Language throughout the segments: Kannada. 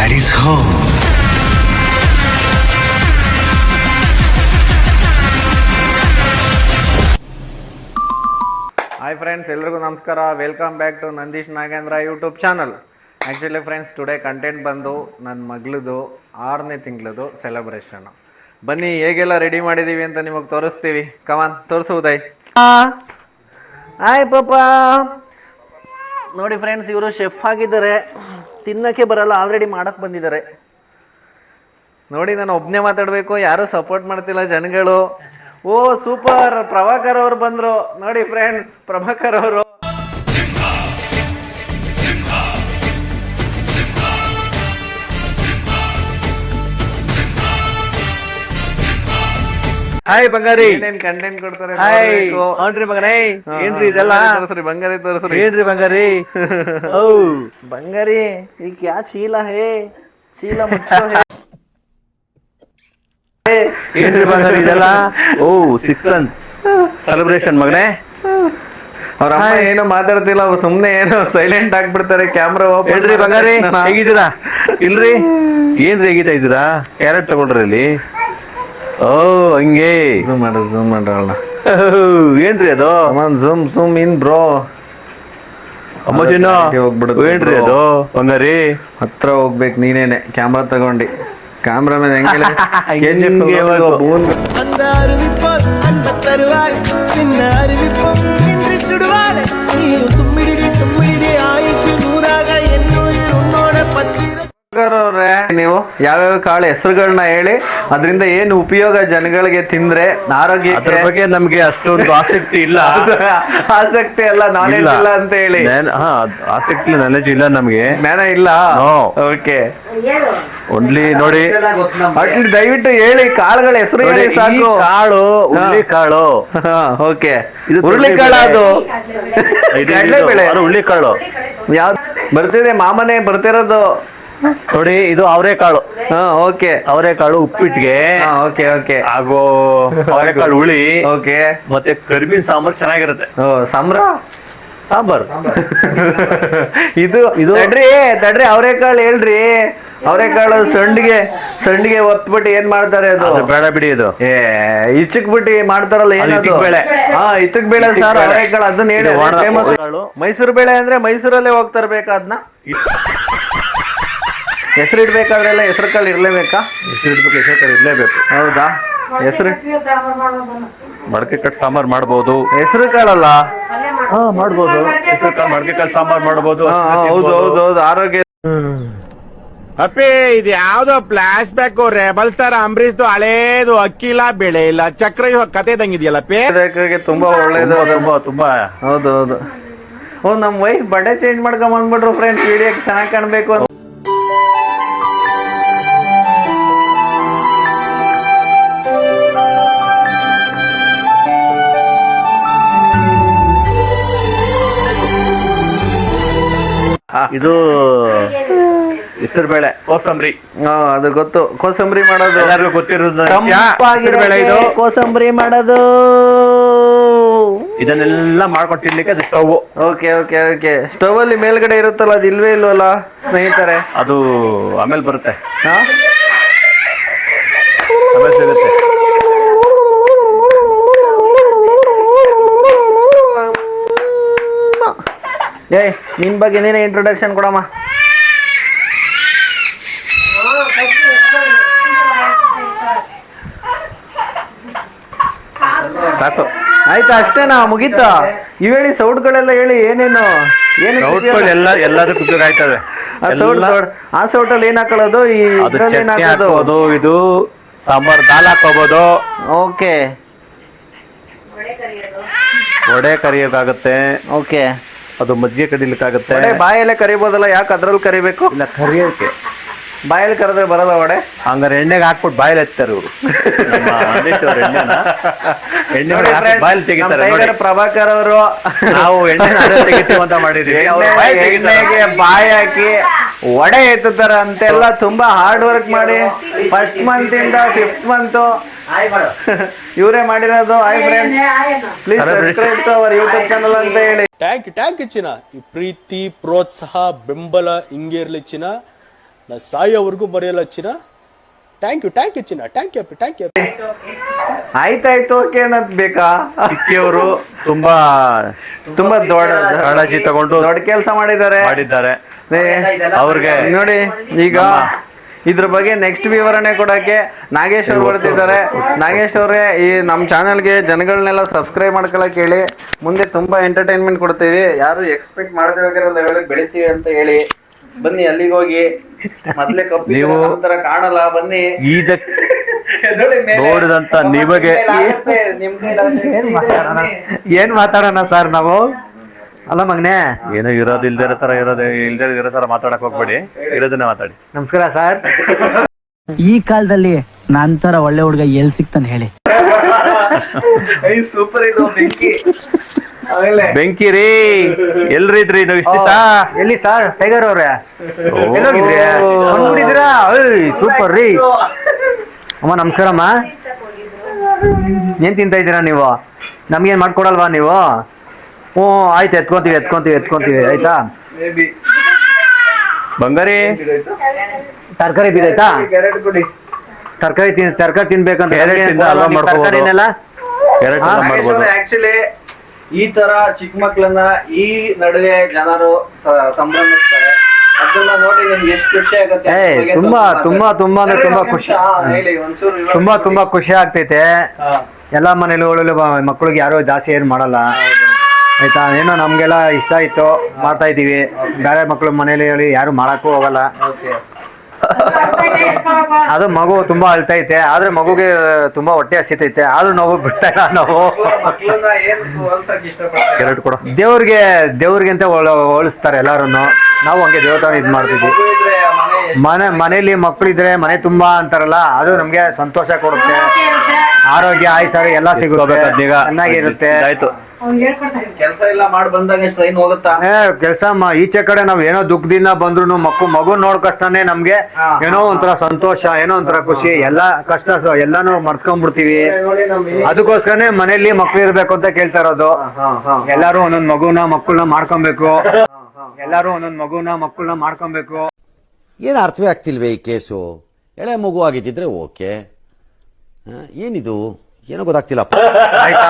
Daddy's home. Hi friends, ಎಲ್ರಿಗೂ ನಮಸ್ಕಾರ. Welcome back to Nandish Nagendra YouTube channel. Actually friends, today content ಬಂದು ನನ್ನ ಮಗಳದು 6ನೇ ತಿಂಗಳದು ಸೆಲೆಬ್ರೇಷನ್. ಬನ್ನಿ ಹೇಗೆಲ್ಲ ರೆಡಿ ಮಾಡಿದ್ದೀವಿ ಅಂತ ನಿಮಗೆ ತೋರಿಸ್ತೀವಿ. ಕಮಾನ್, ತೋರಿಸುವುದಾಯ್. ಹಾಯ್ ಪಾಪ. ನೋಡಿ ಫ್ರೆಂಡ್ಸ್, ಇವರು ಶೆಫ್ ಆಗಿದ್ದಾರೆ. ತಿನ್ನೋಕ್ಕೆ ಬರಲ್ಲ, ಆಲ್ರೆಡಿ ಮಾಡಕ್ಕೆ ಬಂದಿದ್ದಾರೆ. ನೋಡಿ, ನಾನು ಒಬ್ಬನೇ ಮಾತಾಡಬೇಕು, ಯಾರೂ ಸಪೋರ್ಟ್ ಮಾಡ್ತಿಲ್ಲ ಜನಗಳು. ಓ ಸೂಪರ್, ಪ್ರಭಾಕರ್ ಅವರು ಬಂದರು ನೋಡಿ ಫ್ರೆಂಡ್ಸ್. ಪ್ರಭಾಕರ್ ಅವರು ಹಾಯ್ ಬಂಗಾರಿ, ಏನೇನ್ ಕಂಟೆಂಟ್ ಕೊಡ್ತಾರೆ. ಹಾಯ್ ಮಗನೇ, ಏನ್ರಿ ಇದೆಲ್ಲ? ತೋರಿಸ್ರಿ ಬಂಗಾರಿ, ತೋರಿಸ್ರಿ. ಏನ್ರಿ ಬಂಗಾರಿ? ಓ ಬಂಗಾರಿ, ಈಗ ಕ್ಯಾ ಚೀಲ ಹೇ, ಚೀಲ ಮುಚ್ಚೋ ಹೇ. ಏನ್ರಿ ಬಂಗಾರಿ ಇದೆಲ್ಲ? ಓ 6 months ಸೆಲೆಬ್ರೇಷನ್ ಮಗನೇ. ಅವ್ರ ಅಮ್ಮ ಏನೋ ಮಾತಾಡ್ತಿಲ್ಲ, ಸುಮ್ನೆ ಏನೋ ಸೈಲೆಂಟ್ ಆಗ್ಬಿಡ್ತಾರೆ. Camera open. ಏನ್ರಿ ಬಂಗಾರಿ, ಹೇಗಿದ್ದೀರಾ? ಇಲ್ರಿ, ಏನ್ರಿ ಹೇಗಿತಾ ಇದ್ದೀರಾ? ಕ್ಯಾರೆಟ್ ತಗೊಳ್ರಿ ಇಲ್ಲಿ. ಓ ಹಂಗೆ ಝೂಮ್ ಮಾಡೋಣ. ಏನ್ರಿ ಅದು? Zoom in bro. ಅಮ್ಮಚಿನ್ನ ಹೋಗ್ಬಿಡುತ್ತೆ. ಏನ್ರಿ ಅದು ಬಂಗಾರಿ? ಹತ್ರ ಹೋಗ್ಬೇಕು ನೀನೇನೆ, ಕ್ಯಾಮ್ರಾ ತಗೊಂಡು. ക്യാമറമാൻ എങ്ങനെ அந்த அறிவிப்பால் அன்ப தருவாள் சின்ன அறிவிப்பும் இன்று சுடுவாள் நீயும் தும்மிடி தும்மிடி ஆயுசு நூறாக என்னுயிர் உன்னோட பத்திர. ಅವ್ರೆ, ನೀವು ಯಾವ್ಯಾವ ಕಾಳು ಹೆಸರುಗಳನ್ನ ಹೇಳಿ, ಅದರಿಂದ ಏನು ಉಪಯೋಗ ಜನಗಳಿಗೆ, ತಿಂದ್ರೆ ಆರೋಗ್ಯ. ಅದ್ರ ಬಗ್ಗೆ ನಮ್ಗೆ ಅಷ್ಟೊಂದು ಆಸಕ್ತಿ ಇಲ್ಲ. ಆಸಕ್ತಿ ಅಲ್ಲ, ನಾಲೆಜ್ ಇಲ್ಲ ಅಂತ ಹೇಳಿ. ಆಸಕ್ತಿ ನಾಲೆಜ್ ಇಲ್ಲ ನಮ್ಗೆ, ಜ್ಞಾನ ಇಲ್ಲ. ಓಕೆ, ಓನ್ಲಿ ನೋಡಿ, ಅಟ್ಲಿ ದಯವಿಟ್ಟು ಹೇಳಿ ಕಾಳುಗಳ ಹೆಸರು ಹೇಳಿ ಸಾಕು. ಕಾಳು, ಹುರುಳಿ ಕಾಳು. ಓಕೆ, ಹುರುಳಿ ಕಾಳು. ಅದು ಕಡಲೆಬೇಳೆ, ಹುರುಳಿ ಕಾಳು ಯಾವ್ದು ಬರ್ತಿದೆ? ಮಾಮನೆ ಬರ್ತಿರೋದು ನೋಡಿ, ಇದು ಅವರೆಕಾಳು. ಓಕೆ, ಅವರೆಕಾಳು ಉಪ್ಪಿಟ್ಟಿಗೆ. ಓಕೆ ಓಕೆ, ಹಾಗೂ ಅವರೆಕಾಳು ಹುಳಿ. ಓಕೆ, ಮತ್ತೆ ಕರಿಬೇವಿನ ಸಾಂಬಾರ್ ಚೆನ್ನಾಗಿರುತ್ತೆ. ಸಾಂಬಾರ್ ಇದು ತಡ್ರಿ ಅವರೆಕಾಳು ಹೇಳ್ರಿ. ಅವರೆಕಾಳು ಸಂಡಿಗೆ ಒತ್ಬಿಟ್ಟು ಏನ್ ಮಾಡ್ತಾರೆ? ಅದು ಬೇಡ ಬಿಡಿ, ಅದು ಇಚ್ಚಕ್ ಬಿಟ್ಟು ಮಾಡ್ತಾರಲ್ಲ, ಏನದು? ಬೇಳೆ. ಇತ್ತಕ್ ಬೇಳೆ ಸಾರು, ಅವರೆಕಾಳು. ಅದನ್ನ ಹೇಳಿ. ಫೇಮಸ್ ಮೈಸೂರು ಬೇಳೆ ಅಂದ್ರೆ ಮೈಸೂರಲ್ಲೇ ಹೋಗ್ತರ್ಬೇಕಾ? ಅದನ್ನ ಹೆಸರು ಇಡ್ಬೇಕಾದ್ರೆಲ್ಲ ಹೆಸರು ಕಾಳು ಇರ್ಲೇಬೇಕಾ? ಹೆಸರು ಕಾಳು ಇರ್ಲೇಬೇಕು. ಹೌದಾ? ಹೆಸರು ಮಡಕೆ ಕಟ್ ಸಾಂಬಾರ್ ಮಾಡ್ಬೋದು. ಹೆಸರು ಕಾಳಲ್ಲ ಮಾಡ್ಬೋದು. ಹೆಸರು ಕಾಳು ಮಡಕೆ ಕಾಳು ಸಾಂಬಾರ್ ಮಾಡ್ಬೋದು. ಹೌದು ಹೌದು ಹೌದು, ಆರೋಗ್ಯ. ಅಪ್ಪಿ, ಇದು ಯಾವ್ದೋ ಫ್ಲಾಶ್ ಬ್ಯಾಕ್ ರೆಬಲ್ ತರ ಅಂಬರೀಶ್ದು ಹಳೇದು. ಅಕ್ಕಿ ಇಲ್ಲ, ಬೆಳೆ ಇಲ್ಲ, ಚಕ್ರ ಕತೆ ತಂಗಿದ್ಯಲ್ಲಪ್ಪಿ. ತುಂಬಾ ಒಳ್ಳೇದು. ತುಂಬಾ ಹೌದು ಹೌದು. ನಮ್ ವೈಫ್ ಬಟ್ಟೆ ಚೇಂಜ್ ಮಾಡ್ಕೊಂಡ್ ಬಂದ್ಬಿಟ್ರು ಫ್ರೆಂಡ್ಸ್, ವಿಡಿಯೋ ಚೆನ್ನಾಗಿ ಕಾಣ್ಬೇಕು ಅಂತ. ಇದು ಹೆಸರು ಬೇಳೆ, ಕೋಸಂಬರಿ. ಅದು ಗೊತ್ತು, ಕೋಸಂಬರಿ ಮಾಡೋದು ಎಲ್ಲರಿಗೂ ಗೊತ್ತಿರೋದು. ಇದು ಕೋಸಂಬರಿ ಮಾಡೋದು, ಇದನ್ನೆಲ್ಲ ಮಾಡ್ಕೊಂಡು ತಿನ್ಲಿಕ್ಕೆ ಅದು stove. Okay okay okay. Stove ಅಲ್ಲಿ ಮೇಲ್ಗಡೆ ಇರುತ್ತಲ್ಲ, ಅದು ಇಲ್ವೇ ಇಲ್ವಲ್ಲ ಸ್ನೇಹಿತರೆ? ಅದು ಆಮೇಲೆ ಬರುತ್ತೆ, ಹಾ ಆಮೇಲೆ ಸಿಗುತ್ತೆ. ನಿನ್ ಬಗ್ಗೆ ನೀನೇ ಇಂಟ್ರೊಡಕ್ಷನ್ ಕೊಡಮ್ಮ. ಸಾಕು, ಆಯ್ತಾ? ಅಷ್ಟೇನಾ? ಮುಗೀತಾ? ಇವ್ ಹೇಳಿ, ಸೌಟ್ಗಳೆಲ್ಲ ಹೇಳಿ. ಏನೇನು ಎಲ್ಲದಕ್ಕೂ ಉಪಯೋಗ ಆಯ್ತದೆ. ಆ ಸೌಟಲ್ಲಿ ಏನ್ ಹಾಕೊಳ್ಳೋದು? ಹಾಕೋದು, ಇದು ಸಾಂಬಾರ್ ದಾಲ್ ಹಾಕೋಬಹುದು. ಓಕೆ, ವಡೆ ಕರಿಯೋಕ್ಕಾಗತ್ತೆ. ಓಕೆ, ಅದು ಮಜ್ಜಿಗೆ ಕಡಿಲಿಕ್ಕಾಗತ್ತೆ. ಬಾಯಲ್ಲೇ ಕರಿಬೋದಲ್ಲ, ಯಾಕೆ ಅದ್ರಲ್ಲಿ ಕರಿಬೇಕು? ಇಲ್ಲ, ಕರಿಯೋಕೆ ಬಾಯಲ್ಲಿ ಕರೆದ್ರೆ ಬರಲ್ಲ ವಡೆ. ಹಂಗಾರೆ ಎಣ್ಣೆಗೆ ಹಾಕ್ಬಿಟ್ಟು ಬಾಯಲ್ಲಿ ಹಚ್ತಾರೆ ಇವರು. ಬಾಯಲ್ಲಿ ತೆಗಿತಾರೆ. ಪ್ರಭಾಕರ್ ಅವರು ನಾವು ಎಣ್ಣೆ ತೆಗಿತೀವಿ ಅಂತ ಮಾಡಿದೀವಿ. ಎಣ್ಣೆಗೆ ಬಾಯಿ ಹಾಕಿ ವಡೆ ಎತ್ತುತ್ತಾರ ಅಂತೆಲ್ಲ. ತುಂಬಾ ಹಾರ್ಡ್ ವರ್ಕ್ ಮಾಡಿ ಫಸ್ಟ್ ಮಂತ್ ಇಂದ 5th ಮಂತ್ ಇವರೇ ಮಾಡಿರೋದು. Hi friends, please subscribe to our YouTube channel ಅಂತ ಹೇಳಿ. ಟ್ಯಾಂಕ್ ಚಿನ್ನ. ಈ ಪ್ರೀತಿ, ಪ್ರೋತ್ಸಾಹ, ಬೆಂಬಲ ಹಿಂಗೆ ಇರ್ಲಿ ಚಿನ್ನ. ನಾ ಸಾಯೋವರೆಗೂ ಬರೆಯಲ್ಲ ಚಿನ್ನ. ಥ್ಯಾಂಕ್ ಯು ಚಿನ್ನ, ಥ್ಯಾಂಕ್ ಯು. ಆಯ್ತಾಯ್ತು ಓಕೆ ಅನ್ನೋದ್ ಬೇಕಾ? ಚಿಕ್ಕಿಯವರು ತುಂಬಾ ದೊಡ್ಡ ಕಾಳಜಿ ತಗೊಂಡು ದೊಡ್ಡ ಕೆಲಸ ಮಾಡಿದ್ದಾರೆ. ಅವ್ರಿಗೆ ನೋಡಿ ಈಗ ಇದ್ರ ಬಗ್ಗೆ ನೆಕ್ಸ್ಟ್ ವಿವರಣೆ ಕೊಡಕ್ಕೆ ನಾಗೇಶ್ ಅವ್ರು ಬರ್ತಿದ್ದಾರೆ. ನಾಗೇಶ್ ಅವರೇ, ಈ ನಮ್ಮ ಚಾನಲ್ಗೆ ಜನಗಳನ್ನೆಲ್ಲ ಸಬ್ಸ್ಕ್ರೈಬ್ ಮಾಡ್ಕೊಳಕ್ ಹೇಳಿ. ಮುಂದೆ ತುಂಬಾ ಎಂಟರ್ಟೈನ್ಮೆಂಟ್ ಕೊಡ್ತೀವಿ. ಯಾರು ಎಕ್ಸ್ಪೆಕ್ಟ್ ಮಾಡದೇ ಹೋಗಿರೋ ಲೆವೆಲ್ಗೆ ಬೆಳಿತೀವಿ ಅಂತ ಹೇಳಿ. ಬನ್ನಿ ಅಲ್ಲಿಗೆ ಹೋಗಿ. ಮೊದ್ಲೇ ನೀವು ತರ ಕಾಣಲ್ಲ, ಬನ್ನಿ. ನೋಡಿದಂತ ನಿಮಗೆ ಏನ್ ಮಾತಾಡೋಣ ಸರ್ ನಾವು? ಅಲ್ಲ ಮಗನೆ, ಏನೋ ಇರೋ ತರ ಮಾತಾಡಕ್ ಹೋಗ್ಬೇಡಿ, ಇರೋದನ್ನ ಮಾತಾಡಿ. ನಮಸ್ಕಾರ ಸರ್. ಈ ಕಾಲದಲ್ಲಿ ನಂತರ ಒಳ್ಳೆ ಹುಡುಗ ಎಲ್ ಸಿಗ್ತಾನೆ ಹೇಳಿ? ಸೂಪರ್ ಇದು ಬೆಂಕಿ. ಬೆಂಕಿ ರೀ, ಎಲ್ರಿ ಇದ್ರಿ ನಾವು ಇಷ್ಟ ದಿವಸ? ಎಲ್ಲಿ ಸರ್ ಟೈಗರ್ ಅವ್ರೆ? ನೋಡಿದ್ರಾ? ಸೂಪರ್ ರೀ. ಅಮ್ಮ ನಮಸ್ಕಾರಮ್ಮ. ಏನ್ ತಿಂತ ಇದ್ದೀರಾ ನೀವು? ನಮ್ಗೇನ್ ಮಾಡ್ಕೊಡಲ್ವಾ ನೀವು? ಹ್ಞೂ ಆಯ್ತು, ಎತ್ಕೊಂತೀವಿ ಆಯ್ತಾ? ಬಂಗಾರಿ ತರಕಾರಿ ಬಿದ್ದಾಯ್ತಾ? ತರಕಾರಿ ತಿನ್ಬೇಕಂತ ತರಕಾರಿನೆಲ್ಲ ಆಕ್ಚುಲಿ ಈ ತರ ಚಿಕ್ಕ ಮಕ್ಳನ್ನ ಈ ನಡುವೆ ಜನರು ಸಂಭ್ರಮಿಸ್ತಾರೆ. ಅದನ್ನ ನೋಡಿ ನಿಮ್ಗೆ ಎಷ್ಟು ಖುಷಿ ಆಗುತ್ತೆ. ತುಂಬಾ ಅಂದ್ರೆ ತುಂಬಾ ಖುಷಿ. ತುಂಬಾ ಖುಷಿ ಆಗ್ತೈತೆ. ಎಲ್ಲಾ ಮನೇಲಿ ಮಕ್ಳಿಗೆ ಯಾರು ಜಾಸ್ತಿ ಏನ್ ಮಾಡಲ್ಲ ಆಯ್ತಾ? ಏನೋ ನಮ್ಗೆಲ್ಲ ಇಷ್ಟ ಆಯ್ತು, ಮಾಡ್ತಾ ಇದೀವಿ. ಬೇರೆ ಮಕ್ಳು ಮನೇಲಿ ಯಾರು ಮಾಡಕ್ಕೂ ಹೋಗಲ್ಲ. ಅದು ಮಗು ತುಂಬಾ ಅಳ್ತೈತೆ, ಆದ್ರೆ ಮಗುಗೆ ತುಂಬಾ ಹೊಟ್ಟೆ ಹಸಿತೈತೆ, ಆದ್ರೂ ನಾವು ಬಿಡ್ತಾ ಇಲ್ಲ. ನಾವು ದೇವ್ರಿಗೆ ಅಂತ ಹೋಲಿಸ್ತಾರೆ ಎಲ್ಲಾರು. ನಾವು ಹಂಗೆ ದೇವತಾನ ಇದ್ ಮಾಡ್ತಿದ್ವಿ. ಮನೇಲಿ ಮಕ್ಳಿದ್ರೆ ಮನೆ ತುಂಬಾ ಅಂತಾರಲ್ಲ, ಅದು ನಮ್ಗೆ ಸಂತೋಷ ಕೊಡುತ್ತೆ. ಆರೋಗ್ಯ ಆಯ್ಸಾರಿ ಎಲ್ಲ ಸಿಗುತ್ತೆ, ಚೆನ್ನಾಗಿರುತ್ತೆ. ಆಯ್ತು, ಕೆಲಸ ಎಲ್ಲ ಮಾಡಿ ಬಂದಾಗ ಸ್ಟ್ರೈನ್ ಹೋಗುತ್ತಾ? ಕೆಲಸ ಈಚೆ ಕಡೆ ನಾವ್ ಏನೋ ದುಃಖದಿಂದ ಬಂದ್ರು ಮಗು ನೋಡ್ಕಷ್ಟೇ ನಮ್ಗೆ ಏನೋ ಒಂಥರ ಸಂತೋಷ, ಏನೋ ಒಂಥರ ಖುಷಿ. ಎಲ್ಲಾ ಕಷ್ಟ ಎಲ್ಲಾನು ಮರ್ತ್ಕೊಂಡ್ಬಿಡ್ತೀವಿ. ಅದಕ್ಕೋಸ್ಕರನೇ ಮನೇಲಿ ಮಕ್ಳು ಇರ್ಬೇಕು ಅಂತ ಕೇಳ್ತಾ ಇರೋದು. ಎಲ್ಲಾರು ಒಂದೊಂದ್ ಮಕ್ಕಳನ್ನ ಮಾಡ್ಕೊಬೇಕು. ಏನು ಅರ್ಥವೇ ಆಗ್ತಿಲ್ವೇ ಈ ಕೇಸು? ಎಳೆ ಮಗು ಆಗಿದ್ದಿದ್ರೆ ಓಕೆ, ಏನಿದು ಏನೋ ಗೊತ್ತಾಗ್ತಿಲ್ಲಪ್ಪ. ಆಯ್ತಾ?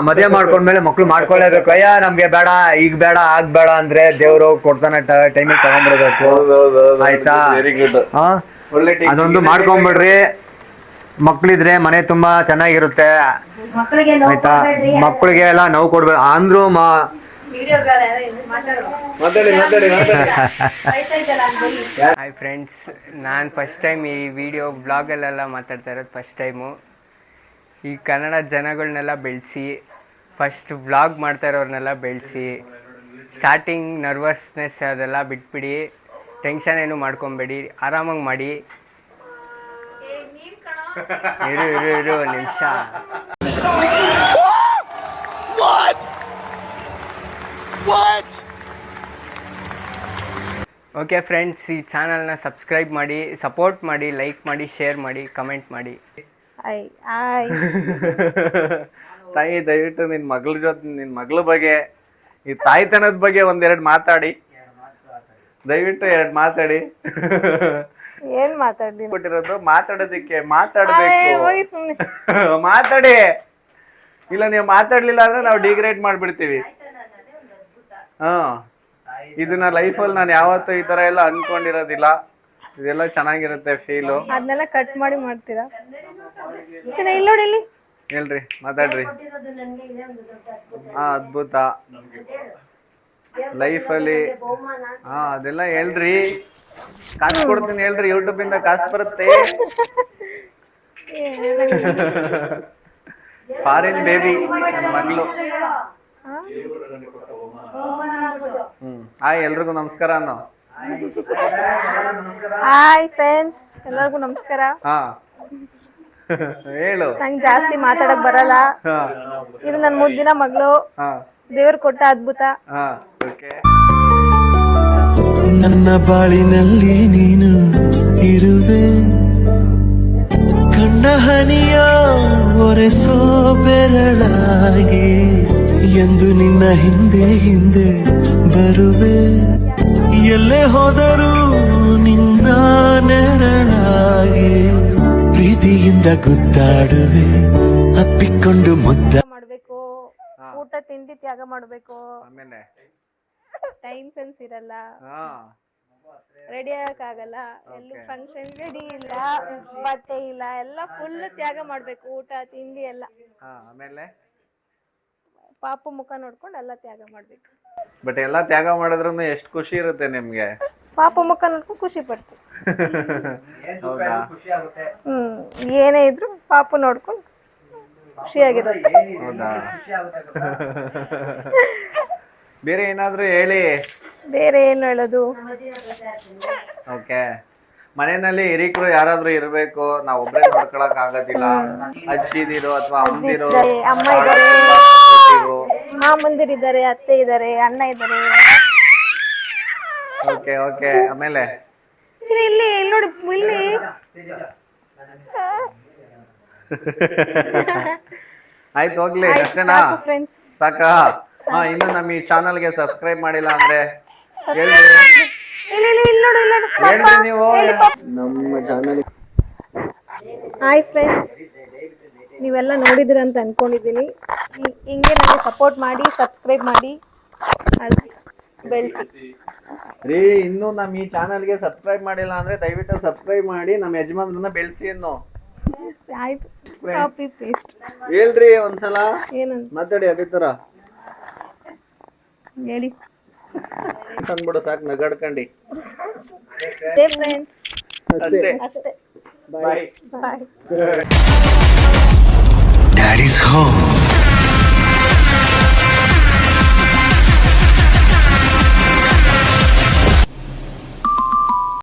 ಮದುವೆ ಮಾಡ್ಕೊಂಡ್ಮೇಲೆ ಮಕ್ಳು ಮಾಡ್ಕೊಳ್ಳೇಬೇಕು. ಅಯ್ಯ ನಮ್ಗೆ ಬೇಡ, ಈಗ ಬೇಡ, ಆಗ ಬೇಡ ಅಂದ್ರೆ ದೇವ್ರು ಕೊಡ್ತಾನೆ ಟೈಮಿಗೆ ತಗೊಂಡ್ಬಿಡ್ಬೇಕು. ಆಯ್ತಾ? ಅದೊಂದು ಮಾಡ್ಕೊಂಡ್ಬಿಡ್ರಿ. ಮಕ್ಳಿದ್ರೆ ಮನೆ ತುಂಬಾ ಚೆನ್ನಾಗಿರುತ್ತೆ. ಆಯ್ತಾ? ಮಕ್ಳಿಗೆ ಎಲ್ಲ ನೋವು ಕೊಡ್ಬೇಕು ಅಂದ್ರು ಹಾಯ್ ಫ್ರೆಂಡ್ಸ್, ನಾನು ಫಸ್ಟ್ ಟೈಮ್ ಈ ವಿಡಿಯೋ ಬ್ಲಾಗಲ್ಲೆಲ್ಲ ಮಾತಾಡ್ತಾ ಇರೋದು ಫಸ್ಟ್ ಟೈಮು. ಈ ಕನ್ನಡ ಜನಗಳನ್ನೆಲ್ಲ ಬೆಳೆಸಿ, ಫಸ್ಟ್ ವ್ಲಾಗ್ ಮಾಡ್ತಾ ಇರೋರ್ನೆಲ್ಲ ಬೆಳೆಸಿ. ಸ್ಟಾರ್ಟಿಂಗ್ ನರ್ವಸ್ನೆಸ್ ಅದೆಲ್ಲ ಬಿಟ್ಬಿಡಿ, ಟೆನ್ಷನ್ ಏನು ಮಾಡ್ಕೊಬೇಡಿ, ಆರಾಮಾಗಿ ಮಾಡಿ. ಇರು ನಿಮಿಷ. ಓಕೆ ಫ್ರೆಂಡ್ಸ್, ಈ ಚಾನಲ್ನ ಸಬ್ಸ್ಕ್ರೈಬ್ ಮಾಡಿ, ಸಪೋರ್ಟ್ ಮಾಡಿ, ಲೈಕ್ ಮಾಡಿ, ಶೇರ್ ಮಾಡಿ, ಕಮೆಂಟ್ ಮಾಡಿ. ತಾಯಿ ದಯವಿಟ್ಟು ನಿನ್ನ ಮಗಳ ಬಗ್ಗೆ, ಈ ತಾಯ್ತನದ ಬಗ್ಗೆ ಒಂದೆರಡು ಮಾತಾಡಿ. ದಯವಿಟ್ಟು ಎರಡು ಮಾತಾಡಿ. ಏನ್ ಮಾತಾಡ್ಲಿ? ಕೊಟ್ಟಿರೋದು ಮಾತಾಡೋದಕ್ಕೆ, ಮಾತಾಡ್ಬೇಕು. ಮಾತಾಡಿ. ಇಲ್ಲ ನೀವು ಮಾತಾಡ್ಲಿಲ್ಲ ಅಂದ್ರೆ ನಾವು ಡಿಗ್ರೇಡ್ ಮಾಡ್ಬಿಡ್ತೀವಿ. ಇದನ್ನ ಲೈಫಲ್ಲಿ ನಾನು ಯಾವತ್ತೂ ಈ ತರ ಎಲ್ಲ ಅನ್ಕೊಂಡಿರೋದಿಲ್ಲ. ಇದೆಲ್ಲ ಚೆನ್ನಾಗಿರುತ್ತೆ ಫೀಲು. ಅದನ್ನೆಲ್ಲ ಕಟ್ ಮಾಡಿ ಮಾಡ್ತೀರಾ? ಇಲ್ಲಿ ನೋಡಿ, ಇಲ್ಲಿ ಹೇಳ್ರಿ, ಮಾತಾಡ್ರಿ. ಅದ್ಭುತ ಲೈಫಲ್ಲಿ. ಅದೆಲ್ಲ ಹೇಳ್ರಿ. ಕಾಸು ಕೊಡ್ತೀನಿ ಹೇಳ್ರಿ, ಯೂಟ್ಯೂಬ್ ಇಂದ ಕಾಸು ಬರುತ್ತೆ. ಫಾರಿನ್ ಬೇಬಿ ನನ್ನ ಮಗಳು. ಹಾಯ್ ಎಲ್ರಿಗೂ ನಮಸ್ಕಾರ ಅನ್ನೋ. ಹಾಯ್ ಫ್ರೆಂಡ್ಸ್, ಎಲ್ಲರಿಗೂ ನಮಸ್ಕಾರ. ಹೇಳು. ನಂಗೆ ಜಾಸ್ತಿ ಮಾತಾಡಕ್ ಬರಲ್ಲ. ಇದು ನನ್ನ ಮುದ್ದಿನ ಮಗಳು, ದೇವ್ರು ಕೊಟ್ಟ ಅದ್ಭುತ. ನನ್ನ ಬಾಳಿನಲ್ಲಿ ನೀನು ಇರುವೆ, ಕಣ್ಣ ಹನಿಯ ಒರೆಸೋ ಬೆರಳಾಗಿ, ಎಂದು ನಿನ್ನ ಹಿಂದೆ ಹಿಂದೆ ಬರುವೆ. ಎಲ್ಲೇ ಹೋದರೂ ನಿನ್ನ ಪ್ರೀತಿಯಿಂದ ಗುದ್ದಾಡುವೆ ಅಪ್ಪಿಕೊಂಡು ಮುದ್ದ ಮಾಡ್ಬೇಕು, ಊಟ ತಿಂಡಿ ತ್ಯಾಗ ಮಾಡ್ಬೇಕು, ಆಮೇಲೆ ಟೈಮ್ ಸೆನ್ಸ್ ಇರಲ್ಲ, ಹಾ ರೆಡಿ ಆಗಕ್ಕಾಗಲ್ಲ, ಎಲ್ಲಿ ಫಂಕ್ಷನ್ ರೆಡಿ ಇಲ್ಲ, ಬಟ್ಟೆ ಇಲ್ಲ, ಎಲ್ಲ ಫುಲ್ ತ್ಯಾಗ ಮಾಡ್ಬೇಕು, ಊಟ ತಿಂಡಿ ಎಲ್ಲ. ಹಾ ಆಮೇಲೆ ಪಾಪು ಮುಖ ನೋಡ್ಕೊಂಡು ಎಲ್ಲ ತ್ಯಾಗ ಮಾಡ್ಬೇಕು. ಬಟ್ ಎಲ್ಲ ತ್ಯಾಗ ಮಾಡಿದ್ರು ಎಷ್ಟು ಖುಷಿ ಇರುತ್ತೆ ನಿಮ್ಗೆ? ಪಾಪು ಮುಖ ನೋಡ್ಕೊಂಡು ಖುಷಿ ಪಡ್ತೀವಿ. ಹೌದಾ? ಏನೇ ಇದ್ರು ಪಾಪು ನೋಡ್ಕೊಂಡು ಖುಷಿಯಾಗಿರುತ್ತೆ. ಹೌದಾ? ಬೇರೆ ಏನಾದ್ರು ಹೇಳಿ. ಬೇರೆ ಏನು ಹೇಳೋದು? ಓಕೆ, ಮನೆಯಲ್ಲಿ ಹಿರಿಕರು ಯಾರಾದ್ರೂ ಇರ್ಬೇಕು, ನಾವ್ ಒಬ್ರೇ ನೋಡ್ಕೊಳಕ್ ಆಗೋದಿಲ್ಲ. ಅಜ್ಜಿದಿರು ಅಥವಾ ಅಮ್ಮದಿರು, ಅಮ್ಮ ಇದ್ದಾರೆ, ಮಾಮಂದಿರಿದ್ದಾರೆ, ಅತ್ತೆ ಇದ್ದಾರೆ, ಅಣ್ಣ ಇದ್ದಾರೆ. ಓಕೆ ಓಕೆ, ಆಮೇಲೆ ಇಲ್ಲಿ ನೋಡಿ, ಇಲ್ಲಿ ಆಯ್ತು ಹೋಗ್ಲಿ, ಅಷ್ಟೇನಾ? ಫ್ರೆಂಡ್ಸ್ ಸಾಕಾ? ಹಾ, ಇನ್ನು ನಮ್ಮ ಈ ಚಾನಲ್ಗೆ ಸಬ್ಸ್ಕ್ರೈಬ್ ಮಾಡಿಲ್ಲ ಅಂದ್ರೆ ಹೇಳ್ರಿ ನೀವು. ನಮ್ಮ ಚಾನಲ್ ಹಾಯ್ ಫ್ರೆಂಡ್ಸ್, ನೀವೆಲ್ಲ ನೋಡಿದಿರ ಅಂತ ಅನ್ಕೊಂಡಿದ್ದೀನಿ. ಹಿಂಗೆ ನನಗೆ ಸಪೋರ್ಟ್ ಮಾಡಿ, ಸಬ್ಸ್ಕ್ರೈಬ್ ಮಾಡಿ, ಬೆಳೆಸಿ. ರೀ, ಇನ್ನು ನಮ್ಮ ಈ ಚಾನಲ್ಗೆ ಸಬ್ಸ್ಕ್ರೈಬ್ ಮಾಡಿಲ್ಲ ಅಂದ್ರೆ ದಯವಿಟ್ಟು ಸಬ್ಸ್ಕ್ರೈಬ್ ಮಾಡಿ ನಮ್ಮ ಯಜಮಾನ್ರನ್ನ ಬೆಳೆಸಿ ಅನ್ನೋ. ಆಯ್ತು, ಕಾಪಿ ಪೇಸ್ಟ್ ಹೇಳ್ರಿ ಒಂದ್ಸಲ, ಏನಂತ ಮಾತಾಡಿ ಅದೇ ತರ ಹೇಳಿ ಅಂದ್ಬಿಡು ಸಾಕು, ನಗಾಡ್ಕಂಡಿ ಫ್ರೆಂಡ್ಸ್. ಅಷ್ಟೇ. ಅಷ್ಟೇ, ಬಾಯ್. ಬಾಯ್. Daddy's home.